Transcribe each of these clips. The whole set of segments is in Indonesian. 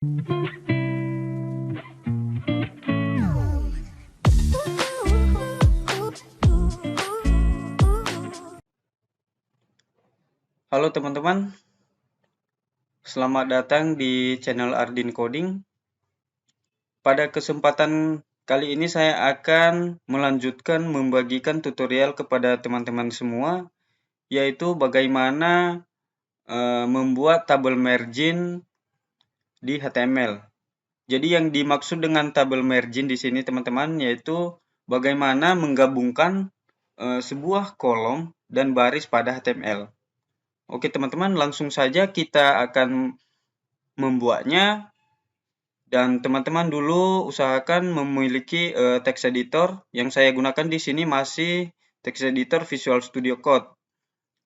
Halo teman-teman, selamat datang di channel Ardin Coding. Pada kesempatan kali ini saya akan melanjutkan membagikan tutorial kepada teman-teman semua, yaitu bagaimana membuat tabel margin di HTML. Jadi yang dimaksud dengan tabel margin di sini teman-teman, yaitu bagaimana menggabungkan sebuah kolom dan baris pada HTML. Oke teman-teman, langsung saja kita akan membuatnya. Dan teman-teman dulu usahakan memiliki text editor. Yang saya gunakan di sini masih text editor Visual Studio Code.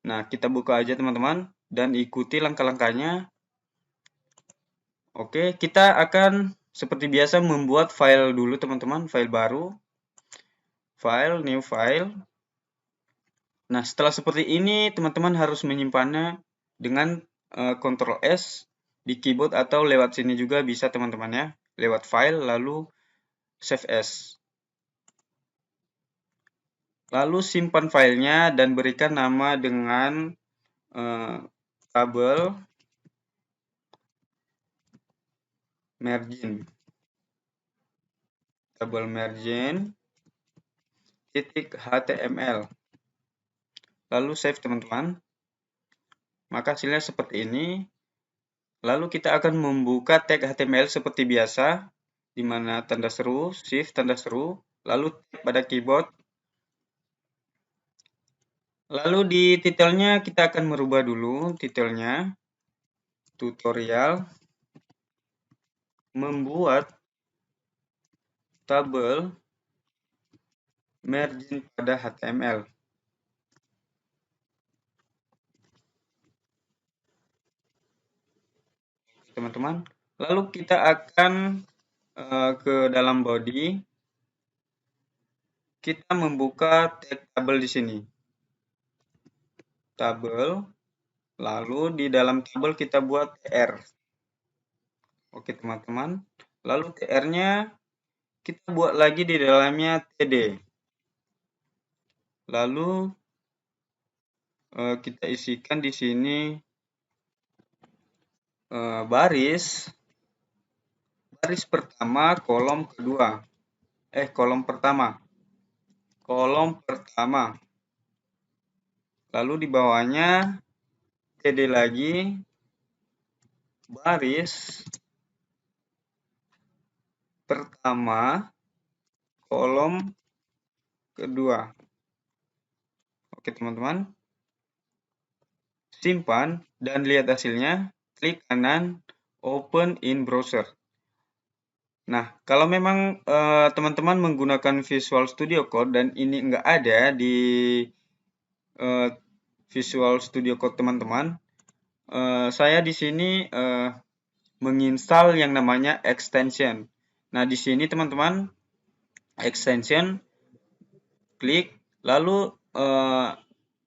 Nah, kita buka aja teman-teman dan ikuti langkah-langkahnya. Oke, kita akan seperti biasa membuat file dulu teman-teman, file baru. File, new file. Nah, setelah seperti ini teman-teman harus menyimpannya dengan Ctrl S di keyboard atau lewat sini juga bisa teman-teman ya. Lewat file lalu save as. Lalu simpan filenya dan berikan nama dengan tabel margin. Tabel margin .html. Lalu save teman-teman. Maka hasilnya seperti ini. Lalu kita akan membuka tag HTML seperti biasa, di mana tanda seru, shift tanda seru, lalu tag pada keyboard. Lalu di titelnya kita akan merubah dulu titelnya, tutorial membuat tabel margin pada HTML. Teman-teman, lalu kita akan ke dalam body. Kita membuka tag tabel di sini. Tabel, lalu di dalam tabel kita buat tr. Oke teman-teman, lalu tr-nya kita buat lagi di dalamnya td. Lalu kita isikan di sini baris pertama, kolom kedua. Kolom pertama. Lalu di bawahnya td lagi, baris pertama, kolom kedua. Oke teman-teman, simpan dan lihat hasilnya. Klik kanan, open in browser. Nah, kalau memang teman-teman menggunakan Visual Studio Code dan ini enggak ada di Visual Studio Code teman-teman, saya di sini menginstal yang namanya extension. Nah, di sini teman-teman, extension, klik, lalu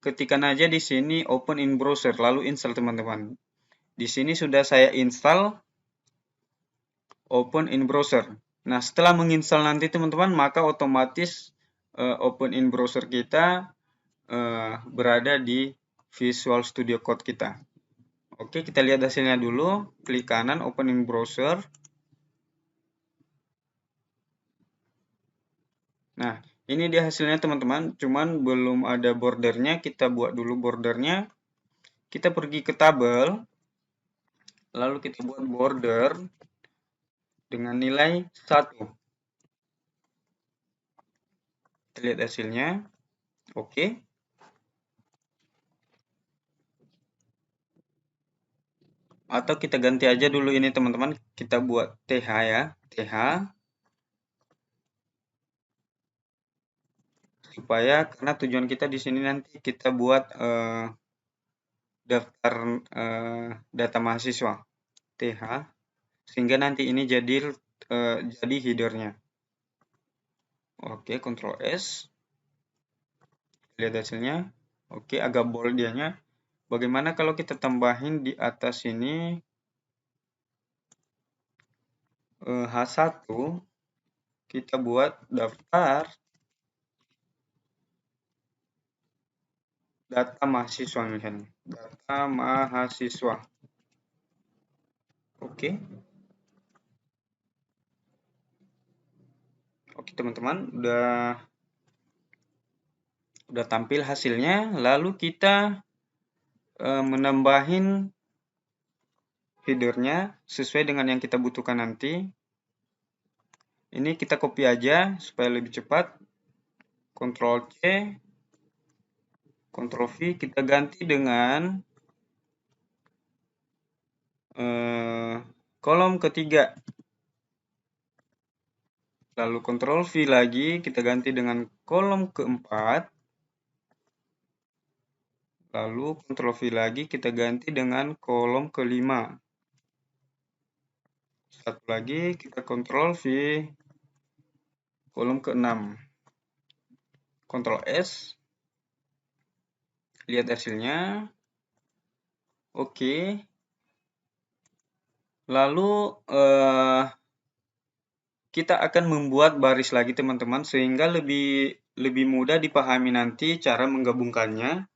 ketikkan aja di sini open in browser, lalu install teman-teman. Di sini sudah saya install open in browser. Nah, setelah menginstal nanti teman-teman, maka otomatis open in browser kita berada di Visual Studio Code kita. Oke, kita lihat hasilnya dulu. Klik kanan, open in browser. Nah, ini dia hasilnya teman-teman, cuman belum ada bordernya. Kita buat dulu bordernya. Kita pergi ke tabel, lalu kita buat border dengan nilai 1. Kita lihat hasilnya. Oke. Atau kita ganti aja dulu ini teman-teman. Kita buat TH ya. TH. Supaya karena tujuan kita di sini nanti kita buat daftar data mahasiswa. TH. Sehingga nanti ini jadi headernya. Oke, Ctrl S. Lihat hasilnya. Oke, agak bold dianya. Bagaimana kalau kita tambahin di atas ini H1 kita buat daftar data mahasiswa misalnya. Data mahasiswa. Oke. Oke, teman-teman, udah tampil hasilnya, lalu kita menambahin headernya sesuai dengan yang kita butuhkan nanti. Ini kita copy aja supaya lebih cepat. Ctrl C, Ctrl V, kita ganti dengan kolom ketiga. Lalu Ctrl V lagi, kita ganti dengan kolom keempat. Lalu Ctrl V lagi, kita ganti dengan kolom kelima. Satu lagi, kita Ctrl V, kolom ke-6. Ctrl S, lihat hasilnya. Oke. Lalu kita akan membuat baris lagi teman-teman sehingga lebih mudah dipahami nanti cara menggabungkannya.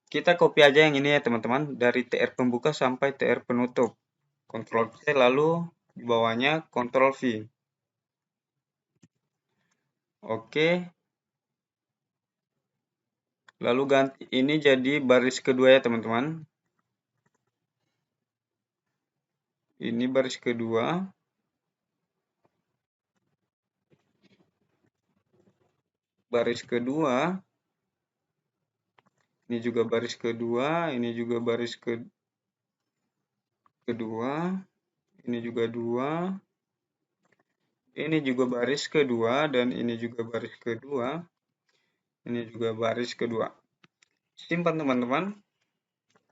Kita copy aja yang ini ya teman-teman, dari TR pembuka sampai TR penutup. Ctrl C, lalu di bawahnya Ctrl V. Oke. Lalu ganti ini jadi baris kedua ya teman-teman. Ini baris kedua. Baris kedua. Ini juga baris kedua, ini juga baris kedua. Ini juga 2. Ini juga baris kedua dan ini juga baris kedua. Ini juga baris kedua. Simpan teman-teman.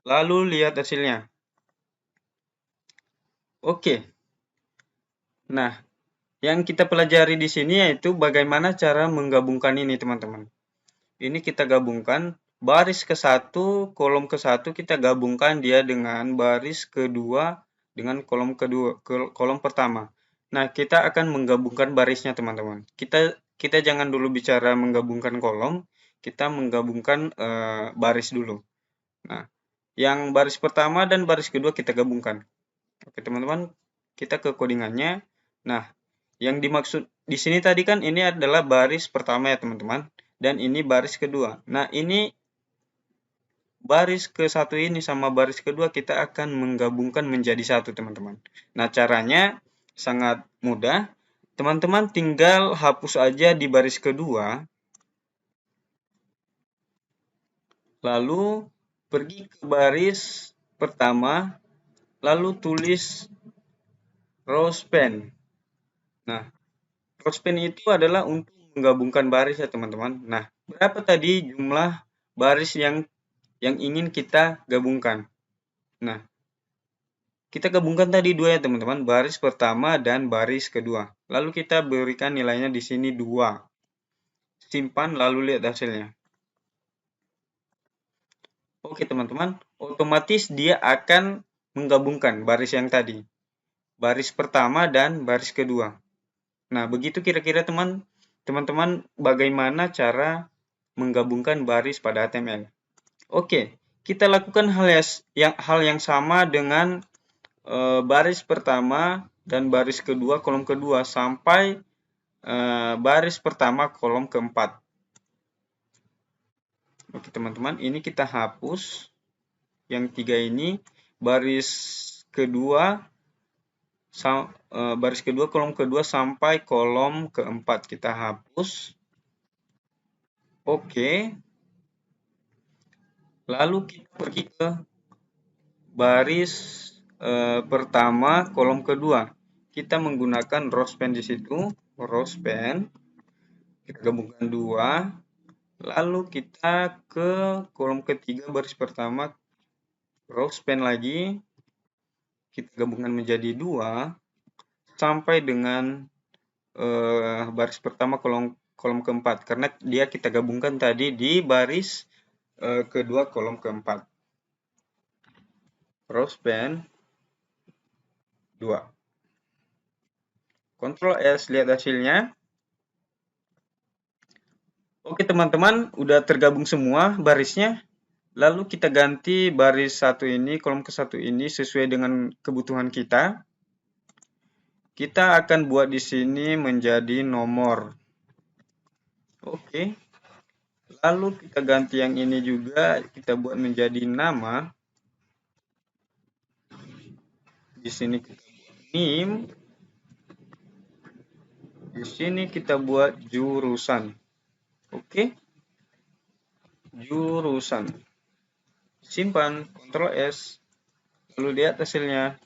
Lalu lihat hasilnya. Oke. Nah, yang kita pelajari di sini yaitu bagaimana cara menggabungkan ini teman-teman. Ini kita gabungkan baris ke-1, kolom ke-1 kita gabungkan dia dengan baris kedua dengan kolom kedua, kolom pertama. Nah, kita akan menggabungkan barisnya teman-teman. Kita jangan dulu bicara menggabungkan kolom, kita menggabungkan baris dulu. Nah, yang baris pertama dan baris kedua kita gabungkan. Oke teman-teman, kita ke codingannya. Nah, yang dimaksud di sini tadi kan ini adalah baris pertama ya teman-teman, dan ini baris kedua. Nah, ini baris ke-1 ini sama baris kedua kita akan menggabungkan menjadi satu teman-teman. Nah, caranya sangat mudah. Teman-teman tinggal hapus aja di baris kedua. Lalu pergi ke baris pertama, lalu tulis rowspan. Nah, rowspan itu adalah untuk menggabungkan baris ya teman-teman. Nah, berapa tadi jumlah baris yang ingin kita gabungkan? Nah, kita gabungkan tadi 2 ya teman-teman, baris pertama dan baris kedua. Lalu kita berikan nilainya di sini 2. Simpan lalu lihat hasilnya. Oke teman-teman, otomatis dia akan menggabungkan baris yang tadi. Baris pertama dan baris kedua. Nah, begitu kira-kira teman-teman bagaimana cara menggabungkan baris pada HTML. Oke, kita lakukan hal yang sama dengan baris pertama dan baris kedua, kolom kedua sampai baris pertama, kolom keempat. Oke teman-teman, ini kita hapus yang 3 ini, baris kedua, kolom kedua sampai kolom keempat kita hapus. Oke. Lalu kita pergi ke baris pertama, kolom kedua. Kita menggunakan rowspan di situ, rowspan. Kita gabungkan 2. Lalu kita ke kolom ketiga, baris pertama, rowspan lagi. Kita gabungkan menjadi 2 sampai dengan baris pertama, kolom keempat. Karena dia kita gabungkan tadi di baris kedua, kolom keempat. Rowspan 2. Ctrl S, lihat hasilnya. Oke teman-teman, udah tergabung semua barisnya. Lalu kita ganti baris satu ini, kolom ke satu ini sesuai dengan kebutuhan kita. Kita akan buat di sini menjadi nomor. Oke. Lalu kita ganti yang ini juga, kita buat menjadi nama. Di sini kita buat NIM. Di sini kita buat jurusan. Oke. Jurusan. Simpan, Ctrl S. Lalu lihat hasilnya.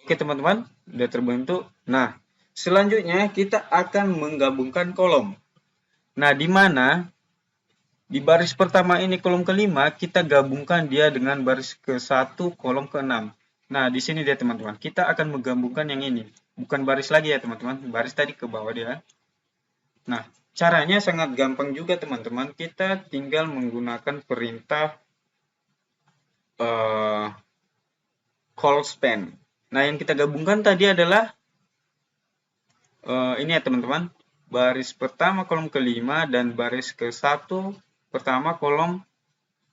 Oke teman-teman, sudah terbentuk. Nah, selanjutnya kita akan menggabungkan kolom. Nah, di mana di baris pertama ini kolom kelima, kita gabungkan dia dengan baris ke-1 kolom ke-6. Nah, di sini dia teman-teman. Kita akan menggabungkan yang ini. Bukan baris lagi ya teman-teman. Baris tadi ke bawah dia. Nah, caranya sangat gampang juga teman-teman. Kita tinggal menggunakan perintah call span. Nah, yang kita gabungkan tadi adalah ini ya teman-teman. Baris pertama kolom kelima dan baris ke-1 pertama kolom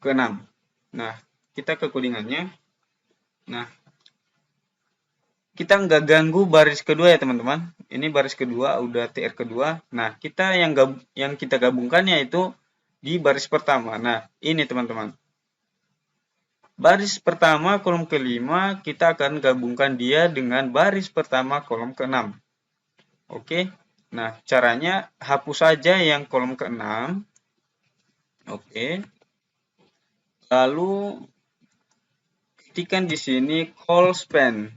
ke-6. Nah, kita ke codingannya. Nah, kita nggak ganggu baris kedua ya teman-teman. Ini baris kedua, udah TR kedua. Nah, kita yang kita gabungkan yaitu di baris pertama. Nah, ini teman-teman. Baris pertama kolom kelima, kita akan gabungkan dia dengan baris pertama kolom ke-6. Oke. Nah, caranya hapus saja yang kolom ke-6. Oke. Lalu ketikkan di sini call span.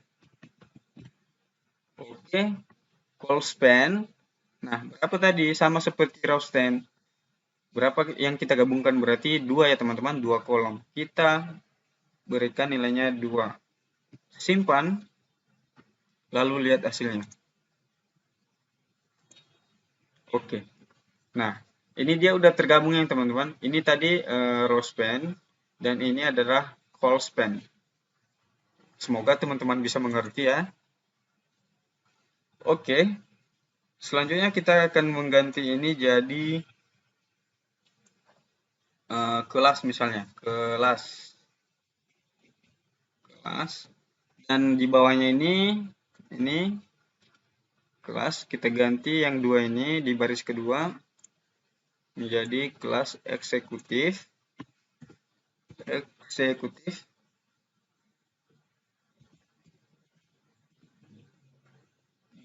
Oke. Call span. Nah, berapa tadi? Sama seperti row stand. Berapa yang kita gabungkan? Berarti 2 ya teman-teman, 2 kolom. Kita berikan nilainya 2. Simpan. Lalu lihat hasilnya. Oke. Nah, ini dia udah tergabung yang teman-teman. Ini tadi row span dan ini adalah call span. Semoga teman-teman bisa mengerti ya. Oke. Selanjutnya kita akan mengganti ini jadi kelas misalnya. Kelas. Dan di bawahnya ini kelas. Kita ganti yang 2 ini di baris kedua menjadi kelas eksekutif.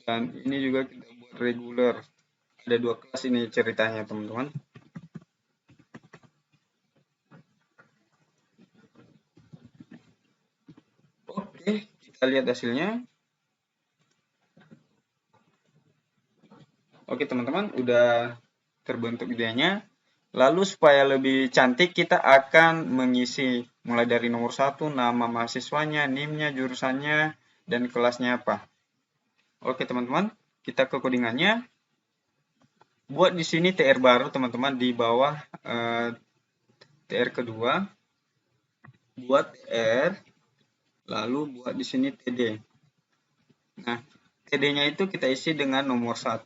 Dan ini juga kita buat reguler. Ada 2 kelas ini ceritanya teman-teman. Oke, kita lihat hasilnya. Oke teman-teman, udah terbentuk idenya. Lalu supaya lebih cantik kita akan mengisi mulai dari nomor 1, nama mahasiswanya, NIM-nya, jurusannya, dan kelasnya apa. Oke teman-teman, kita ke codingannya. Buat di sini TR baru teman-teman di bawah TR kedua. Buat TR, lalu buat di sini TD. Nah, TD-nya itu kita isi dengan nomor 1.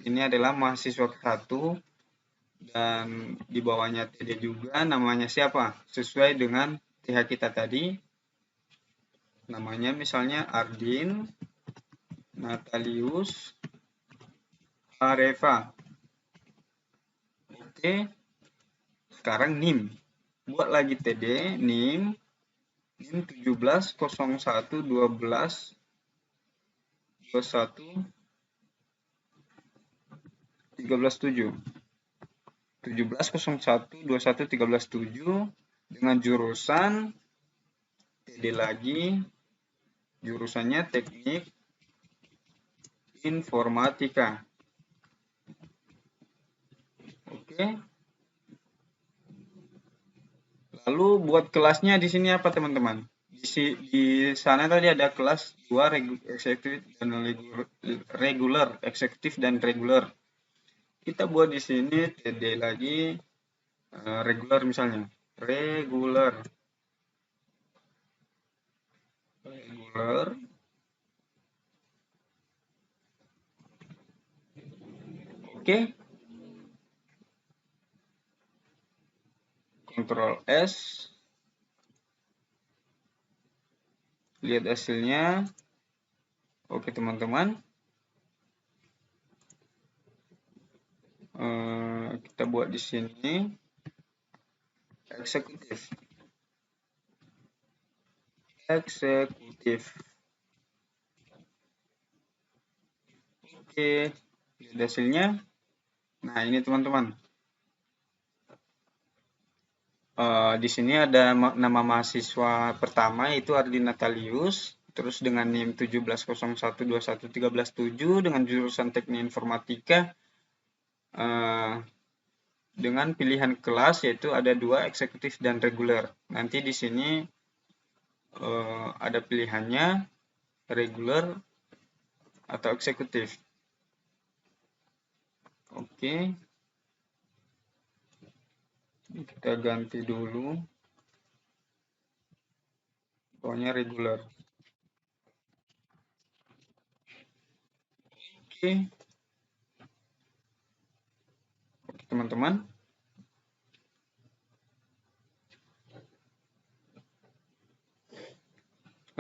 Ini adalah mahasiswa ke-1. Dan di bawahnya TD juga namanya siapa? Sesuai dengan TH kita tadi. Namanya misalnya Ardin Natalius Areva. Oke. Sekarang NIM. Buat lagi TD, NIM 17 01 12 21 13 7. 17 01 21 13 7 dengan jurusan TD lagi, jurusannya teknik informatika. Oke. Lalu buat kelasnya di sini apa teman-teman? Di sana tadi ada kelas 2 eksekutif dan regular, eksekutif dan regular. Kita buat di sini TD lagi regular misalnya. Regular. Oke. Ctrl S. Lihat hasilnya. Oke, teman-teman. Kita buat di sini eksekutif. Oke, lihat hasilnya. Nah, ini teman-teman. Di sini ada nama mahasiswa pertama yaitu Ardi Natalius, terus dengan NIM 1701211317 dengan jurusan Teknik Informatika, dengan pilihan kelas yaitu ada 2, eksekutif dan reguler. Nanti di sini ada pilihannya reguler atau eksekutif. Oke. Kita ganti dulu. Pokoknya reguler. Oke. Oke, teman-teman.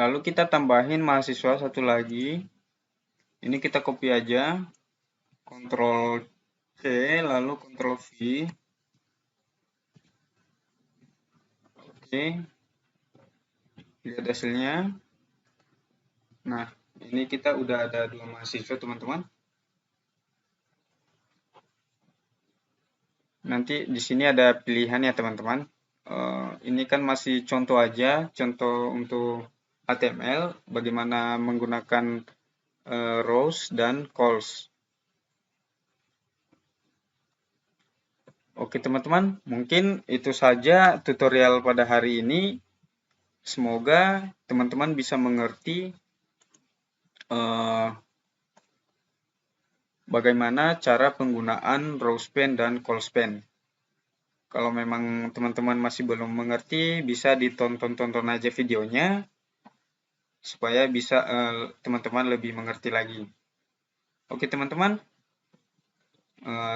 Lalu kita tambahin mahasiswa satu lagi. Ini kita copy aja. Ctrl C, lalu Ctrl V. Oke. Lihat hasilnya. Nah, ini kita udah ada 2 mahasiswa, teman-teman. Nanti di sini ada pilihan ya, teman-teman. Ini kan masih contoh aja, contoh untuk HTML, bagaimana menggunakan rows dan calls. Oke, teman-teman, mungkin itu saja tutorial pada hari ini. Semoga teman-teman bisa mengerti bagaimana cara penggunaan row span dan call span. Kalau memang teman-teman masih belum mengerti, bisa ditonton-tonton aja videonya supaya bisa teman-teman lebih mengerti lagi. Oke, teman-teman,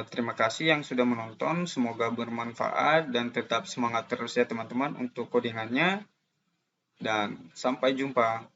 terima kasih yang sudah menonton. Semoga bermanfaat dan tetap semangat terus ya, teman-teman, untuk codingannya. Dan sampai jumpa.